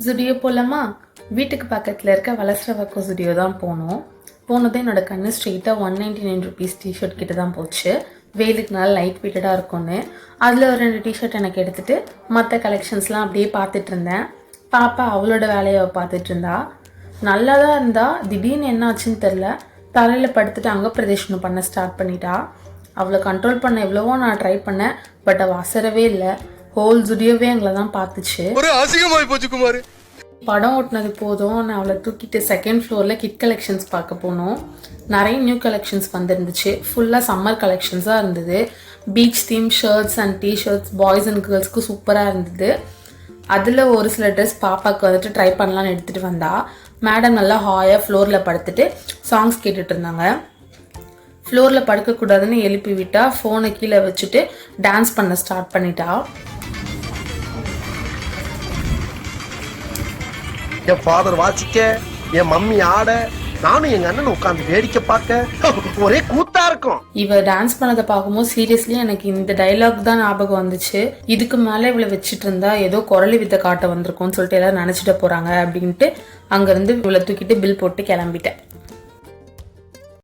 ஜுடியோ போகலாமா? வீட்டுக்கு பக்கத்தில் இருக்க வளசரவாக்கம் ஜுடியோ தான் போனோம். போனதே என்னோட கண்ணு ஸ்ட்ரெயிட்டாக 199 ருபீஸ் டிஷர்ட் கிட்ட தான் போச்சு. வெயிலுக்கு நல்லா லைட் வெயிட்டடாக இருக்கும்னு அதில் ஒரு 2 டிஷர்ட் எனக்கு எடுத்துகிட்டு மற்ற கலெக்ஷன்ஸ்லாம் அப்படியே பார்த்துட்டு இருந்தேன். பாப்பா அவளோட வேலையை பார்த்துட்டு இருந்தா. நல்லா தான் இருந்தா. திடீர்னு என்ன ஆச்சுன்னு தெரில, தலையில் படுத்துட்டு அங்க பிரதேசனம் பண்ண ஸ்டார்ட் பண்ணிட்டா. அவளை கண்ட்ரோல் பண்ண எவ்வளவோ நான் ட்ரை பண்ணேன், பட் அவள் அசரவே இல்லை. ஹோல் ஜுடியோவே எங்களை தான் பார்த்துச்சு. ஒரு அசிங்கமாய் போச்சு குமார். படம் ஓட்டினது போதும், நான் அவளை தூக்கிட்டு செகண்ட் ஃப்ளோரில் கிட் கலெக்ஷன்ஸ் பார்க்க போனோம். நிறைய நியூ கலெக்ஷன்ஸ் வந்துருந்துச்சு. ஃபுல்லாக சம்மர் கலெக்ஷன்ஸாக இருந்தது. Beach theme shirts and t-shirts boys and கேர்ள்ஸ்க்கு சூப்பராக இருந்தது. அதில் ஒரு சில ட்ரெஸ் பாப்பாவுக்கு வந்துட்டு ட்ரை பண்ணலான்னு எடுத்துகிட்டு வந்தா. மேடம் நல்லா ஹாயாக ஃப்ளோரில் படுத்துட்டு சாங்ஸ் கேட்டுட்டு இருந்தாங்க. ஃப்ளோரில் படுக்கக்கூடாதுன்னு எழுப்பி விட்டா, ஃபோனை கீழே வச்சுட்டு டான்ஸ் பண்ண ஸ்டார்ட் பண்ணிட்டா. என் ஃபாதர் வாசிக்க, என் மம்மி ஆட, நானும் எங்க அண்ணன் உட்காந்து வேடிக்கை பார்க்க ஒரே கூத்தா இருக்கும். இவ டான்ஸ் பண்ணதை பார்க்கும்போது சீரியஸ்லி எனக்கு இந்த டைலாக் தான் ஞாபகம் வந்துச்சு. இதுக்கு மேலே இவளை வச்சுட்டு இருந்தா ஏதோ குரலி வித்தை காட்ட வந்திருக்கோம்னு சொல்லிட்டு எல்லாரும் நினைச்சிட்டு போறாங்க அப்படின்ட்டு அங்கிருந்து இவளை தூக்கிட்டு பில் போட்டு கிளம்பிட்டேன்.